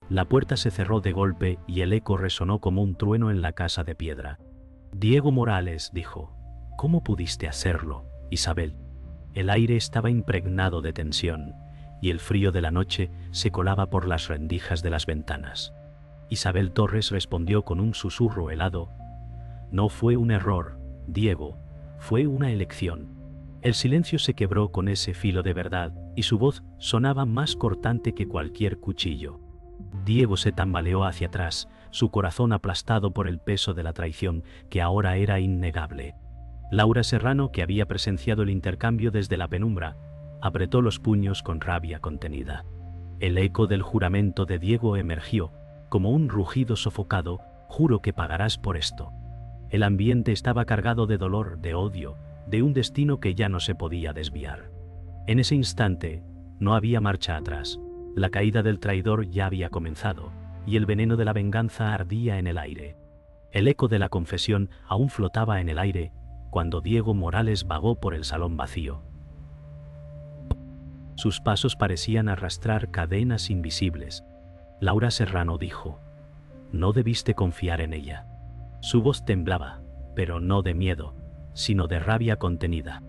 La puerta se cerró de golpe y el eco resonó como un trueno en la casa de piedra. Diego Morales dijo: «¿Cómo pudiste hacerlo, Isabel?». El aire estaba impregnado de tensión, y el frío de la noche se colaba por las rendijas de las ventanas. Isabel Torres respondió con un susurro helado: «No fue un error, Diego, fue una elección». El silencio se quebró con ese filo de verdad, y su voz sonaba más cortante que cualquier cuchillo. Diego se tambaleó hacia atrás, su corazón aplastado por el peso de la traición que ahora era innegable. Laura Serrano, que había presenciado el intercambio desde la penumbra, apretó los puños con rabia contenida. El eco del juramento de Diego emergió, como un rugido sofocado: «Juro que pagarás por esto». El ambiente estaba cargado de dolor, de odio, de un destino que ya no se podía desviar. En ese instante, no había marcha atrás. La caída del traidor ya había comenzado, y el veneno de la venganza ardía en el aire. El eco de la confesión aún flotaba en el aire, cuando Diego Morales vagó por el salón vacío. Sus pasos parecían arrastrar cadenas invisibles. Laura Serrano dijo: «No debiste confiar en ella». Su voz temblaba, pero no de miedo, sino de rabia contenida.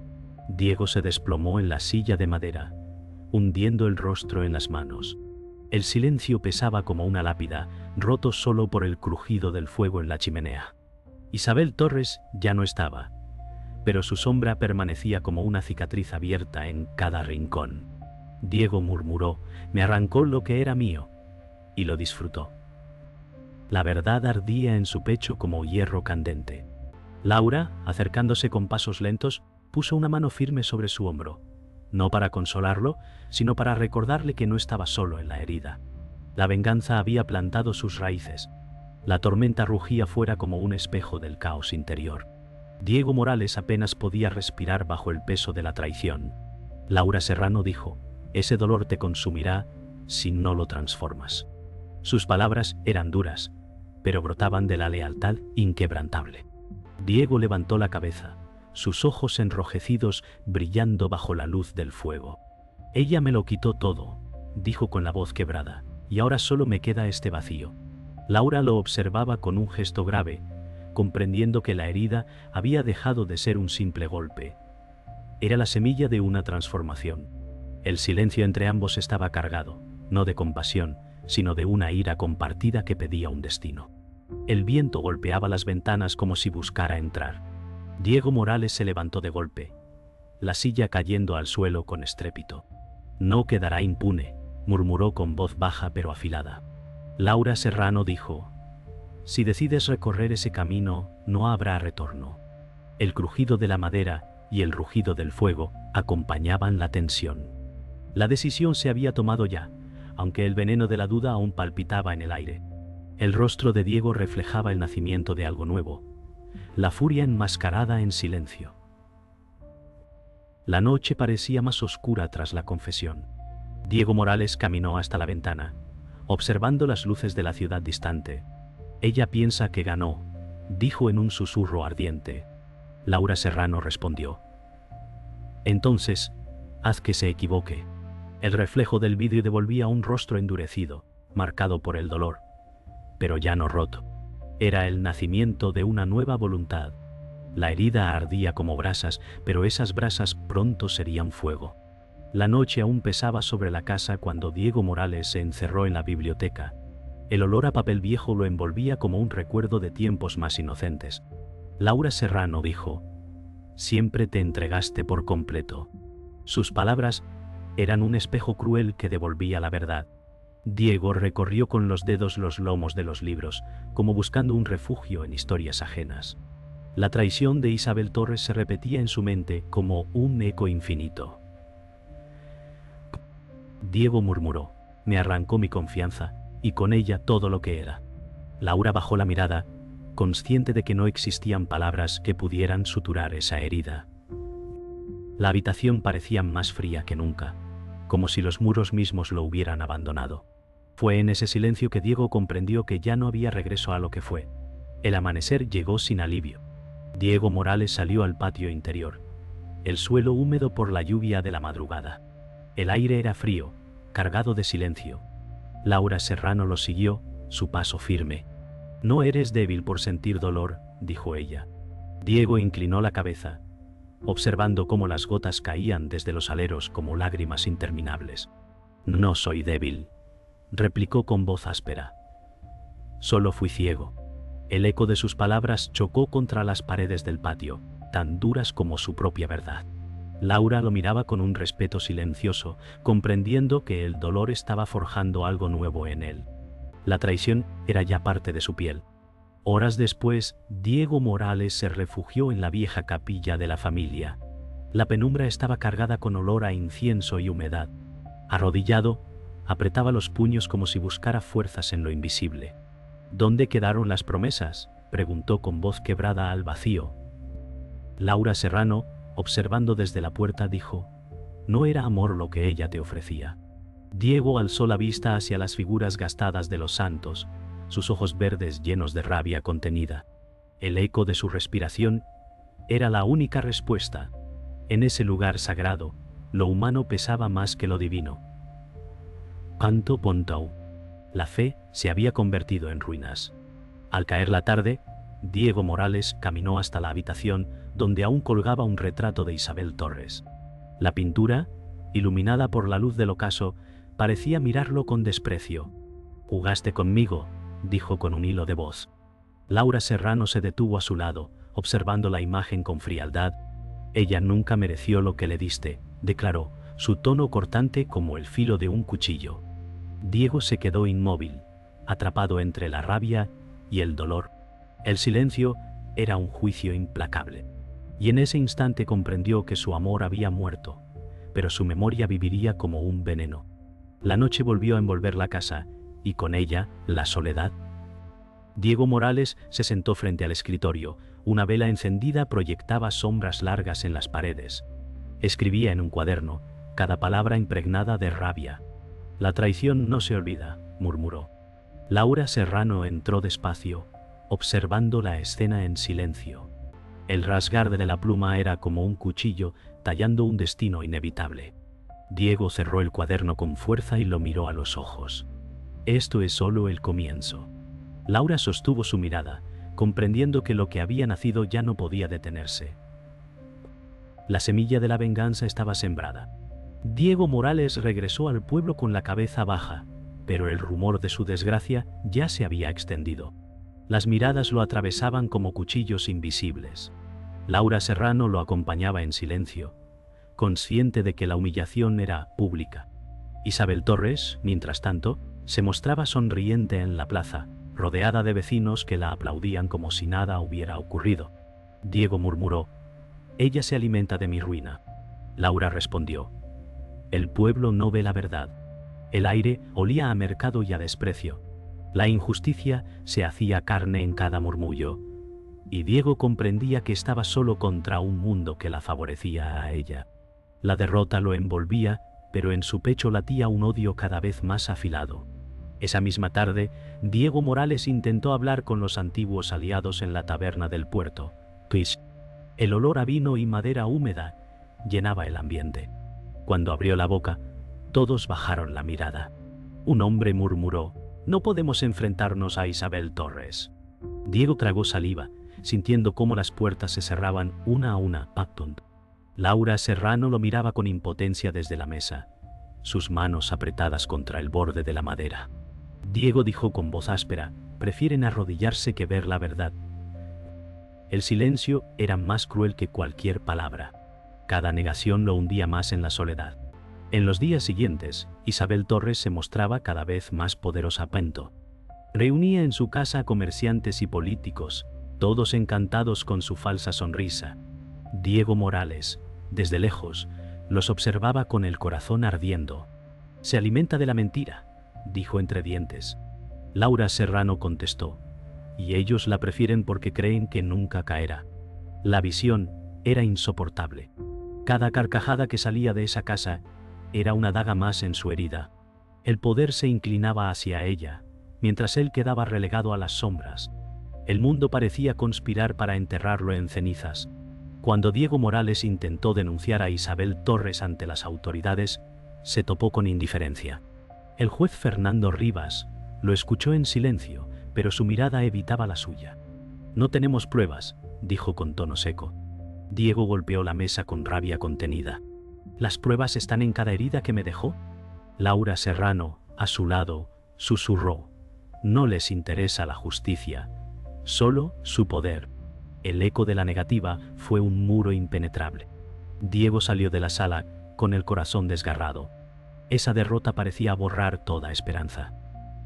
Diego se desplomó en la silla de madera, hundiendo el rostro en las manos. El silencio pesaba como una lápida, roto solo por el crujido del fuego en la chimenea. Isabel Torres ya no estaba, pero su sombra permanecía como una cicatriz abierta en cada rincón. Diego murmuró: «Me arrancó lo que era mío», y lo disfrutó. La verdad ardía en su pecho como hierro candente. Laura, acercándose con pasos lentos, puso una mano firme sobre su hombro, no para consolarlo, sino para recordarle que no estaba solo en la herida. La venganza había plantado sus raíces. La tormenta rugía fuera como un espejo del caos interior. Diego Morales apenas podía respirar bajo el peso de la traición. Laura Serrano dijo: «Ese dolor te consumirá si no lo transformas». Sus palabras eran duras, pero brotaban de la lealtad inquebrantable. Diego levantó la cabeza, sus ojos enrojecidos brillando bajo la luz del fuego. «Ella me lo quitó todo», dijo con la voz quebrada, «y ahora solo me queda este vacío». Laura lo observaba con un gesto grave, comprendiendo que la herida había dejado de ser un simple golpe. Era la semilla de una transformación. El silencio entre ambos estaba cargado, no de compasión, sino de una ira compartida que pedía un destino. El viento golpeaba las ventanas como si buscara entrar. Diego Morales se levantó de golpe, la silla cayendo al suelo con estrépito. «No quedará impune», murmuró con voz baja pero afilada. Laura Serrano dijo: «Si decides recorrer ese camino, no habrá retorno». El crujido de la madera y el rugido del fuego acompañaban la tensión. La decisión se había tomado ya, aunque el veneno de la duda aún palpitaba en el aire. El rostro de Diego reflejaba el nacimiento de algo nuevo, la furia enmascarada en silencio. La noche parecía más oscura tras la confesión. Diego Morales caminó hasta la ventana, observando las luces de la ciudad distante. «Ella piensa que ganó», dijo en un susurro ardiente. Laura Serrano respondió: «Entonces, haz que se equivoque». El reflejo del vidrio devolvía un rostro endurecido, marcado por el dolor, pero ya no roto. Era el nacimiento de una nueva voluntad. La herida ardía como brasas, pero esas brasas pronto serían fuego. La noche aún pesaba sobre la casa cuando Diego Morales se encerró en la biblioteca. El olor a papel viejo lo envolvía como un recuerdo de tiempos más inocentes. Laura Serrano dijo: «Siempre te entregaste por completo». Sus palabras eran un espejo cruel que devolvía la verdad. Diego recorrió con los dedos los lomos de los libros, como buscando un refugio en historias ajenas. La traición de Isabel Torres se repetía en su mente como un eco infinito. Diego murmuró: «Me arrancó mi confianza, y con ella todo lo que era». Laura bajó la mirada, consciente de que no existían palabras que pudieran suturar esa herida. La habitación parecía más fría que nunca, como si los muros mismos lo hubieran abandonado. Fue en ese silencio que Diego comprendió que ya no había regreso a lo que fue. El amanecer llegó sin alivio. Diego Morales salió al patio interior, el suelo húmedo por la lluvia de la madrugada. El aire era frío, cargado de silencio. Laura Serrano lo siguió, su paso firme. No eres débil por sentir dolor, dijo ella. Diego inclinó la cabeza, observando cómo las gotas caían desde los aleros como lágrimas interminables. No soy débil, replicó con voz áspera. Solo fui ciego. El eco de sus palabras chocó contra las paredes del patio, tan duras como su propia verdad. Laura lo miraba con un respeto silencioso, comprendiendo que el dolor estaba forjando algo nuevo en él. La traición era ya parte de su piel. Horas después, Diego Morales se refugió en la vieja capilla de la familia. La penumbra estaba cargada con olor a incienso y humedad. Arrodillado, apretaba los puños como si buscara fuerzas en lo invisible. ¿Dónde quedaron las promesas?, preguntó con voz quebrada al vacío. Laura Serrano, observando desde la puerta, dijo: no era amor lo que ella te ofrecía. Diego alzó la vista hacia las figuras gastadas de los santos, sus ojos verdes llenos de rabia contenida. El eco de su respiración era la única respuesta. En ese lugar sagrado, lo humano pesaba más que lo divino. Panto Pontou. La fe se había convertido en ruinas. Al caer la tarde, Diego Morales caminó hasta la habitación donde aún colgaba un retrato de Isabel Torres. La pintura, iluminada por la luz del ocaso, parecía mirarlo con desprecio. «Jugaste conmigo», dijo con un hilo de voz. Laura Serrano se detuvo a su lado, observando la imagen con frialdad. «Ella nunca mereció lo que le diste», declaró, su tono cortante como el filo de un cuchillo. Diego se quedó inmóvil, atrapado entre la rabia y el dolor. El silencio era un juicio implacable. Y en ese instante comprendió que su amor había muerto, pero su memoria viviría como un veneno. La noche volvió a envolver la casa, y con ella, la soledad. Diego Morales se sentó frente al escritorio. Una vela encendida proyectaba sombras largas en las paredes. Escribía en un cuaderno, cada palabra impregnada de rabia. «La traición no se olvida», murmuró. Laura Serrano entró despacio, observando la escena en silencio. El rasgar de la pluma era como un cuchillo tallando un destino inevitable. Diego cerró el cuaderno con fuerza y lo miró a los ojos. «Esto es solo el comienzo». Laura sostuvo su mirada, comprendiendo que lo que había nacido ya no podía detenerse. La semilla de la venganza estaba sembrada. Diego Morales regresó al pueblo con la cabeza baja, pero el rumor de su desgracia ya se había extendido. Las miradas lo atravesaban como cuchillos invisibles. Laura Serrano lo acompañaba en silencio, consciente de que la humillación era pública. Isabel Torres, mientras tanto, se mostraba sonriente en la plaza, rodeada de vecinos que la aplaudían como si nada hubiera ocurrido. Diego murmuró: «Ella se alimenta de mi ruina». Laura respondió: «El pueblo no ve la verdad». El aire olía a mercado y a desprecio. La injusticia se hacía carne en cada murmullo. Y Diego comprendía que estaba solo contra un mundo que la favorecía a ella. La derrota lo envolvía, pero en su pecho latía un odio cada vez más afilado. Esa misma tarde, Diego Morales intentó hablar con los antiguos aliados en la taberna del puerto. El olor a vino y madera húmeda llenaba el ambiente. Cuando abrió la boca, todos bajaron la mirada. Un hombre murmuró: «No podemos enfrentarnos a Isabel Torres». Diego tragó saliva, sintiendo cómo las puertas se cerraban una a una. Laura Serrano lo miraba con impotencia desde la mesa, sus manos apretadas contra el borde de la madera. Diego dijo con voz áspera: «Prefieren arrodillarse que ver la verdad». El silencio era más cruel que cualquier palabra. Cada negación lo hundía más en la soledad. En los días siguientes, Isabel Torres se mostraba cada vez más poderosa. Reunía en su casa a comerciantes y políticos, todos encantados con su falsa sonrisa. Diego Morales, desde lejos, los observaba con el corazón ardiendo. «Se alimenta de la mentira», dijo entre dientes. Laura Serrano contestó: «Y ellos la prefieren porque creen que nunca caerá». La visión era insoportable. Cada carcajada que salía de esa casa era una daga más en su herida. El poder se inclinaba hacia ella, mientras él quedaba relegado a las sombras. El mundo parecía conspirar para enterrarlo en cenizas. Cuando Diego Morales intentó denunciar a Isabel Torres ante las autoridades, se topó con indiferencia. El juez Fernando Rivas lo escuchó en silencio, pero su mirada evitaba la suya. No tenemos pruebas, dijo con tono seco. Diego golpeó la mesa con rabia contenida. ¿Las pruebas están en cada herida que me dejó? Laura Serrano, a su lado, susurró. No les interesa la justicia, solo su poder. El eco de la negativa fue un muro impenetrable. Diego salió de la sala con el corazón desgarrado. Esa derrota parecía borrar toda esperanza.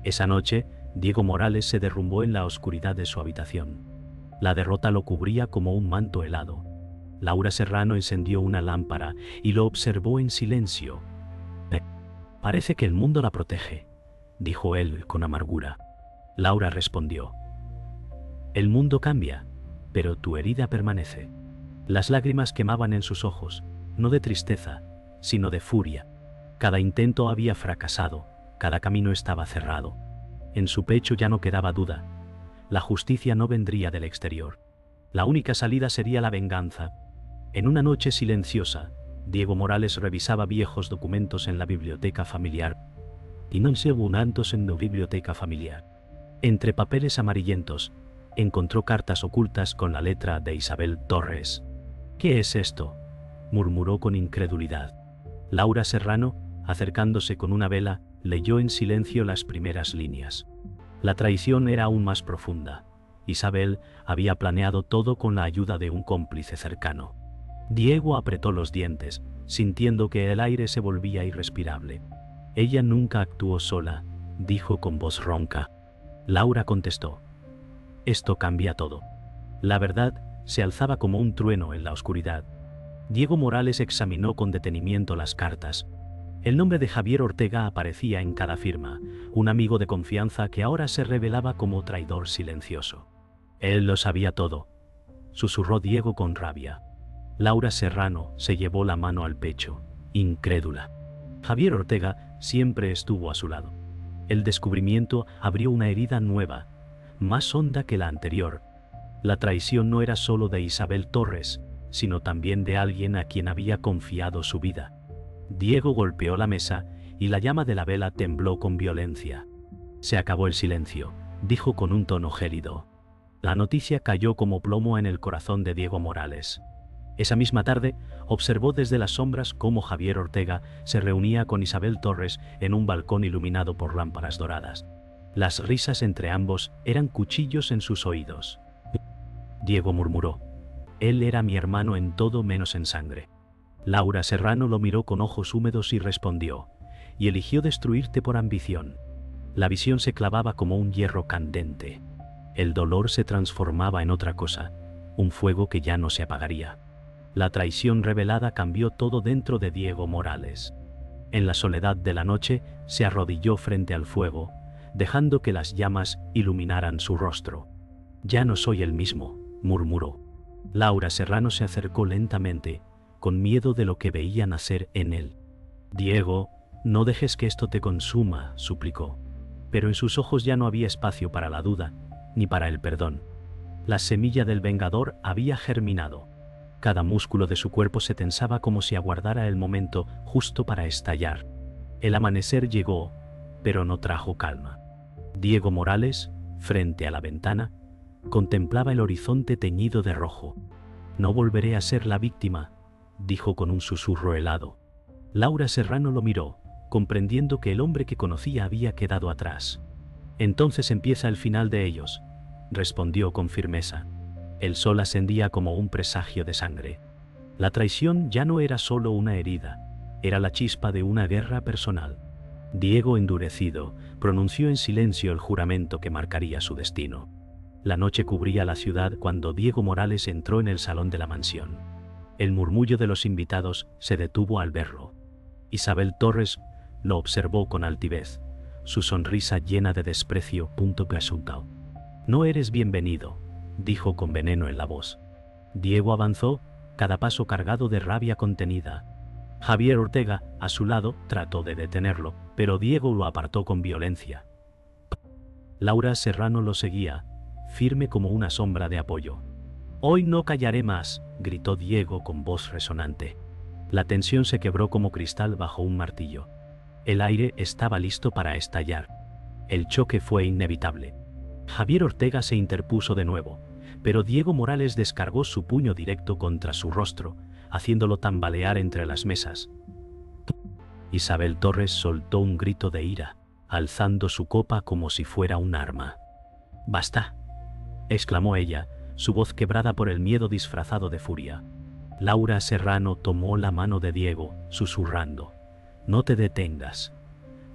Esa noche, Diego Morales se derrumbó en la oscuridad de su habitación. La derrota lo cubría como un manto helado. Laura Serrano encendió una lámpara y lo observó en silencio. Parece que el mundo la protege, dijo él con amargura. Laura respondió. El mundo cambia, pero tu herida permanece. Las lágrimas quemaban en sus ojos, no de tristeza, sino de furia. Cada intento había fracasado, cada camino estaba cerrado. En su pecho ya no quedaba duda. La justicia no vendría del exterior. La única salida sería la venganza. En una noche silenciosa, Diego Morales revisaba viejos documentos en la biblioteca familiar. Y no segunantos en la biblioteca familiar. Entre papeles amarillentos, encontró cartas ocultas con la letra de Isabel Torres. ¿Qué es esto?, murmuró con incredulidad. Laura Serrano, acercándose con una vela, leyó en silencio las primeras líneas. La traición era aún más profunda. Isabel había planeado todo con la ayuda de un cómplice cercano. Diego apretó los dientes, sintiendo que el aire se volvía irrespirable. Ella nunca actuó sola, dijo con voz ronca. Laura contestó. Esto cambia todo. La verdad se alzaba como un trueno en la oscuridad. Diego Morales examinó con detenimiento las cartas. El nombre de Javier Ortega aparecía en cada firma, un amigo de confianza que ahora se revelaba como traidor silencioso. Él lo sabía todo, susurró Diego con rabia. Laura Serrano se llevó la mano al pecho, incrédula. Javier Ortega siempre estuvo a su lado. El descubrimiento abrió una herida nueva, más honda que la anterior. La traición no era solo de Isabel Torres, sino también de alguien a quien había confiado su vida. Diego golpeó la mesa y la llama de la vela tembló con violencia. Se acabó el silencio, dijo con un tono gélido. La noticia cayó como plomo en el corazón de Diego Morales. Esa misma tarde, observó desde las sombras cómo Javier Ortega se reunía con Isabel Torres en un balcón iluminado por lámparas doradas. Las risas entre ambos eran cuchillos en sus oídos. Diego murmuró. Él era mi hermano en todo menos en sangre. Laura Serrano lo miró con ojos húmedos y respondió. Y eligió destruirte por ambición. La visión se clavaba como un hierro candente. El dolor se transformaba en otra cosa, un fuego que ya no se apagaría. La traición revelada cambió todo dentro de Diego Morales. En la soledad de la noche se arrodilló frente al fuego, dejando que las llamas iluminaran su rostro. Ya no soy el mismo, murmuró. Laura Serrano se acercó lentamente, con miedo de lo que veía nacer en él. Diego, no dejes que esto te consuma, suplicó. Pero en sus ojos ya no había espacio para la duda, ni para el perdón. La semilla del vengador había germinado. Cada músculo de su cuerpo se tensaba como si aguardara el momento justo para estallar. El amanecer llegó, pero no trajo calma. Diego Morales, frente a la ventana, contemplaba el horizonte teñido de rojo. No volveré a ser la víctima, dijo con un susurro helado. Laura Serrano lo miró, comprendiendo que el hombre que conocía había quedado atrás. Entonces empieza el final de ellos, respondió con firmeza. El sol ascendía como un presagio de sangre. La traición ya no era solo una herida, era la chispa de una guerra personal. Diego, endurecido, pronunció en silencio el juramento que marcaría su destino. La noche cubría la ciudad cuando Diego Morales entró en el salón de la mansión. El murmullo de los invitados se detuvo al verlo. Isabel Torres lo observó con altivez, su sonrisa llena de desprecio. No eres bienvenido, dijo con veneno en la voz. Diego avanzó, cada paso cargado de rabia contenida. Javier Ortega, a su lado, trató de detenerlo, pero Diego lo apartó con violencia. Laura Serrano lo seguía, firme como una sombra de apoyo. Hoy no callaré más, gritó Diego con voz resonante. La tensión se quebró como cristal bajo un martillo. El aire estaba listo para estallar. El choque fue inevitable. Javier Ortega se interpuso de nuevo, pero Diego Morales descargó su puño directo contra su rostro, haciéndolo tambalear entre las mesas. Isabel Torres soltó un grito de ira, alzando su copa como si fuera un arma. «¡Basta!», exclamó ella, su voz quebrada por el miedo disfrazado de furia. Laura Serrano tomó la mano de Diego, susurrando: «No te detengas.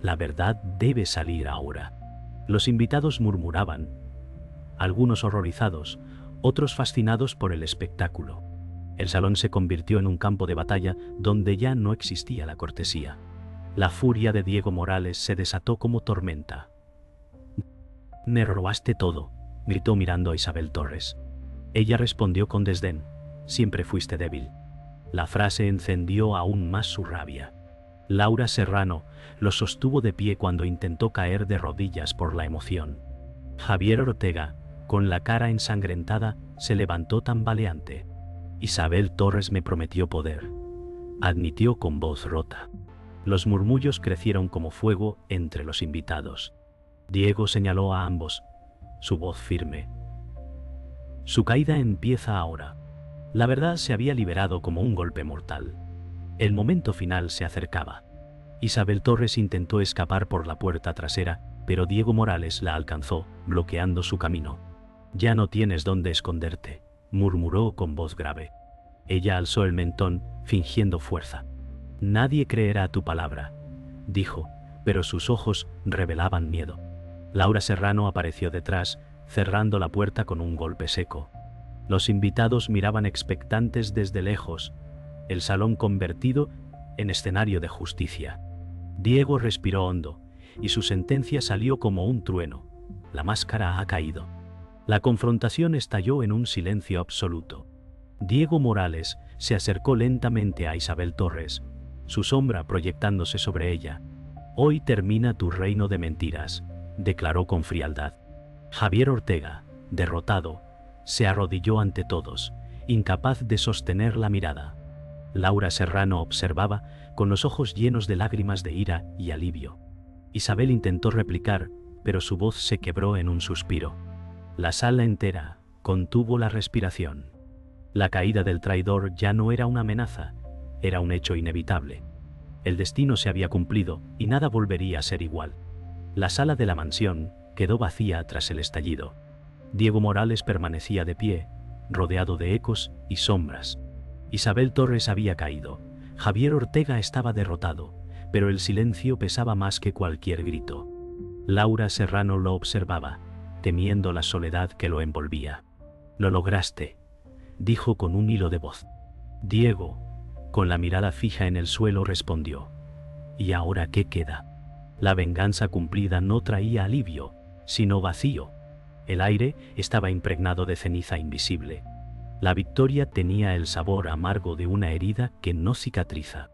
La verdad debe salir ahora». Los invitados murmuraban, algunos horrorizados, otros fascinados por el espectáculo. El salón se convirtió en un campo de batalla donde ya no existía la cortesía. La furia de Diego Morales se desató como tormenta. «Me robaste todo», gritó mirando a Isabel Torres. Ella respondió con desdén: «Siempre fuiste débil». La frase encendió aún más su rabia. Laura Serrano lo sostuvo de pie cuando intentó caer de rodillas por la emoción. Javier Ortega, con la cara ensangrentada, se levantó tambaleante. «Isabel Torres me prometió poder», admitió con voz rota. Los murmullos crecieron como fuego entre los invitados. Diego señaló a ambos, su voz firme: «Su caída empieza ahora». La verdad se había liberado como un golpe mortal. El momento final se acercaba. Isabel Torres intentó escapar por la puerta trasera, pero Diego Morales la alcanzó, bloqueando su camino. «Ya no tienes dónde esconderte», murmuró con voz grave. Ella alzó el mentón, fingiendo fuerza. «Nadie creerá tu palabra», dijo, pero sus ojos revelaban miedo. Laura Serrano apareció detrás, cerrando la puerta con un golpe seco. Los invitados miraban expectantes desde lejos, el salón convertido en escenario de justicia. Diego respiró hondo, y su sentencia salió como un trueno: «La máscara ha caído». La confrontación estalló en un silencio absoluto. Diego Morales se acercó lentamente a Isabel Torres, su sombra proyectándose sobre ella. «Hoy termina tu reino de mentiras», declaró con frialdad. Javier Ortega, derrotado, se arrodilló ante todos, incapaz de sostener la mirada. Laura Serrano observaba, con los ojos llenos de lágrimas de ira y alivio. Isabel intentó replicar, pero su voz se quebró en un suspiro. La sala entera contuvo la respiración. La caída del traidor ya no era una amenaza, era un hecho inevitable. El destino se había cumplido y nada volvería a ser igual. La sala de la mansión quedó vacía tras el estallido. Diego Morales permanecía de pie, rodeado de ecos y sombras. Isabel Torres había caído. Javier Ortega estaba derrotado, pero el silencio pesaba más que cualquier grito. Laura Serrano lo observaba, temiendo la soledad que lo envolvía. «Lo lograste», dijo con un hilo de voz. Diego, con la mirada fija en el suelo, respondió: «¿Y ahora qué queda?». La venganza cumplida no traía alivio, sino vacío. El aire estaba impregnado de ceniza invisible. La victoria tenía el sabor amargo de una herida que no cicatriza.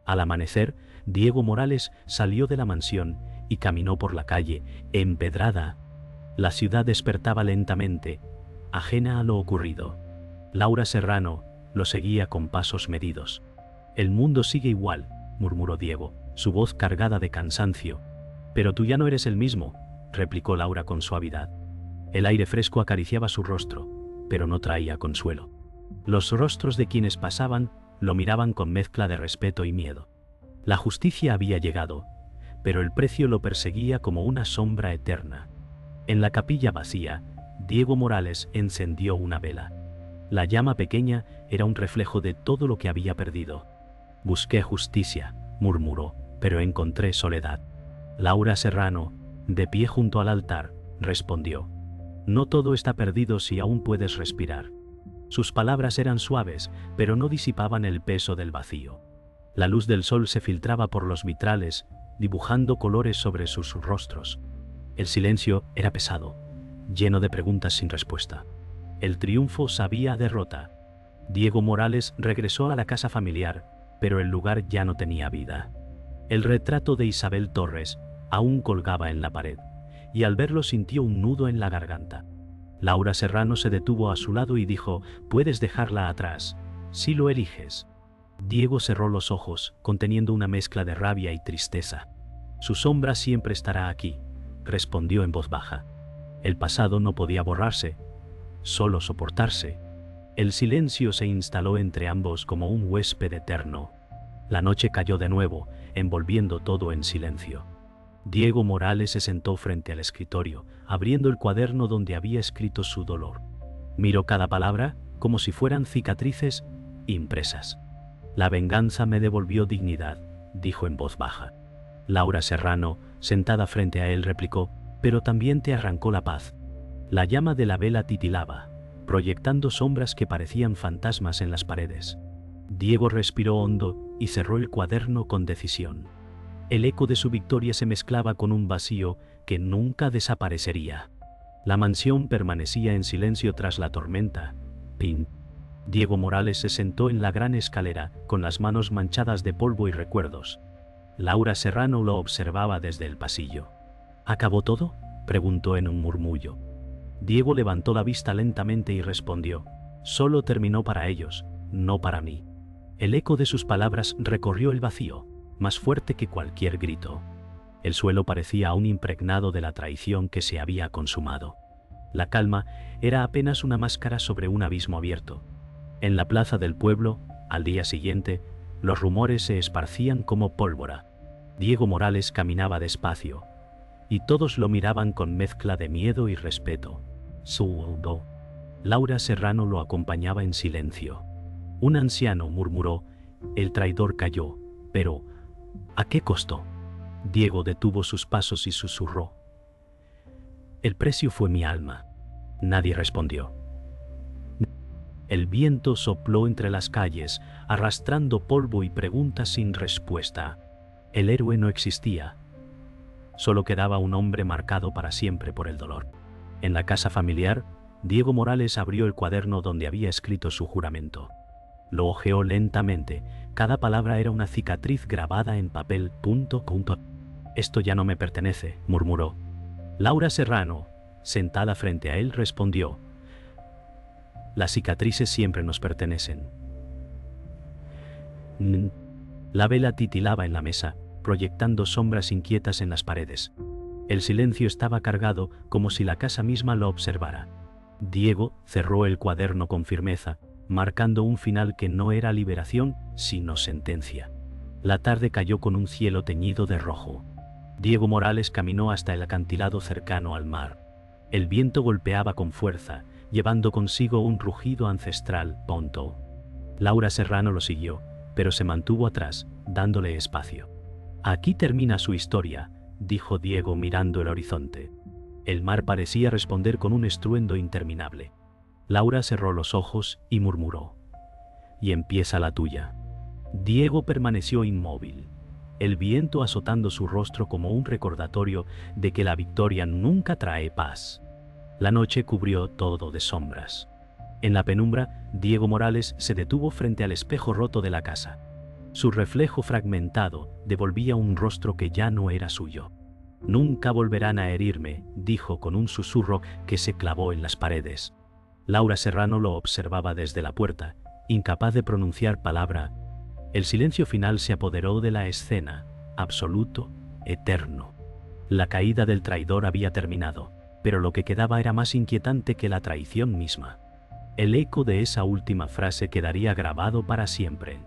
Al amanecer, Diego Morales salió de la mansión y caminó por la calle, empedrada. La ciudad despertaba lentamente, ajena a lo ocurrido. Laura Serrano lo seguía con pasos medidos. «El mundo sigue igual», murmuró Diego, su voz cargada de cansancio. «Pero tú ya no eres el mismo», replicó Laura con suavidad. El aire fresco acariciaba su rostro, pero no traía consuelo. Los rostros de quienes pasaban lo miraban con mezcla de respeto y miedo. La justicia había llegado, pero el precio lo perseguía como una sombra eterna. En la capilla vacía, Diego Morales encendió una vela. La llama pequeña era un reflejo de todo lo que había perdido. «Busqué justicia», murmuró, «pero encontré soledad». Laura Serrano, de pie junto al altar, respondió: «No todo está perdido si aún puedes respirar». Sus palabras eran suaves, pero no disipaban el peso del vacío. La luz del sol se filtraba por los vitrales, dibujando colores sobre sus rostros. El silencio era pesado, lleno de preguntas sin respuesta. El triunfo sabía a derrota. Diego Morales regresó a la casa familiar, pero el lugar ya no tenía vida. El retrato de Isabel Torres aún colgaba en la pared, y al verlo sintió un nudo en la garganta. Laura Serrano se detuvo a su lado y dijo: «Puedes dejarla atrás, si lo eliges». Diego cerró los ojos, conteniendo una mezcla de rabia y tristeza. Su sombra siempre estará aquí, respondió en voz baja. El pasado no podía borrarse, solo soportarse. El silencio se instaló entre ambos como un huésped eterno. La noche cayó de nuevo, envolviendo todo en silencio. Diego Morales se sentó frente al escritorio, abriendo el cuaderno donde había escrito su dolor. Miró cada palabra como si fueran cicatrices impresas. La venganza me devolvió dignidad, dijo en voz baja. Laura Serrano, sentada frente a él, replicó, pero también te arrancó la paz. La llama de la vela titilaba, proyectando sombras que parecían fantasmas en las paredes. Diego respiró hondo y cerró el cuaderno con decisión. El eco de su victoria se mezclaba con un vacío que nunca desaparecería. La mansión permanecía en silencio tras la tormenta. Pin. Diego Morales se sentó en la gran escalera, con las manos manchadas de polvo y recuerdos. Laura Serrano lo observaba desde el pasillo. ¿Acabó todo?, preguntó en un murmullo. Diego levantó la vista lentamente y respondió, solo terminó para ellos, no para mí. El eco de sus palabras recorrió el vacío, más fuerte que cualquier grito. El suelo parecía aún impregnado de la traición que se había consumado. La calma era apenas una máscara sobre un abismo abierto. En la plaza del pueblo, al día siguiente, los rumores se esparcían como pólvora. Diego Morales caminaba despacio, y todos lo miraban con mezcla de miedo y respeto. Zurdo. Laura Serrano lo acompañaba en silencio. Un anciano murmuró, el traidor cayó, pero ¿a qué costo? Diego detuvo sus pasos y susurró. El precio fue mi alma. Nadie respondió. El viento sopló entre las calles, arrastrando polvo y preguntas sin respuesta. El héroe no existía. Solo quedaba un hombre marcado para siempre por el dolor. En la casa familiar, Diego Morales abrió el cuaderno donde había escrito su juramento. Lo hojeó lentamente, cada palabra era una cicatriz grabada en papel. Esto ya no me pertenece, murmuró. Laura Serrano, sentada frente a él, respondió, las cicatrices siempre nos pertenecen. La vela titilaba en la mesa, proyectando sombras inquietas en las paredes. El silencio estaba cargado, como si la casa misma lo observara. Diego cerró el cuaderno con firmeza, marcando un final que no era liberación, sino sentencia. La tarde cayó con un cielo teñido de rojo. Diego Morales caminó hasta el acantilado cercano al mar. El viento golpeaba con fuerza, llevando consigo un rugido ancestral. Ponto. Laura Serrano lo siguió, pero se mantuvo atrás, dándole espacio. Aquí termina su historia, dijo Diego mirando el horizonte. El mar parecía responder con un estruendo interminable. Laura cerró los ojos y murmuró, y empieza la tuya. Diego permaneció inmóvil, el viento azotando su rostro como un recordatorio de que la victoria nunca trae paz. La noche cubrió todo de sombras. En la penumbra, Diego Morales se detuvo frente al espejo roto de la casa. Su reflejo fragmentado devolvía un rostro que ya no era suyo. Nunca volverán a herirme, dijo con un susurro que se clavó en las paredes. Laura Serrano lo observaba desde la puerta, incapaz de pronunciar palabra. El silencio final se apoderó de la escena, absoluto, eterno. La caída del traidor había terminado, pero lo que quedaba era más inquietante que la traición misma. El eco de esa última frase quedaría grabado para siempre.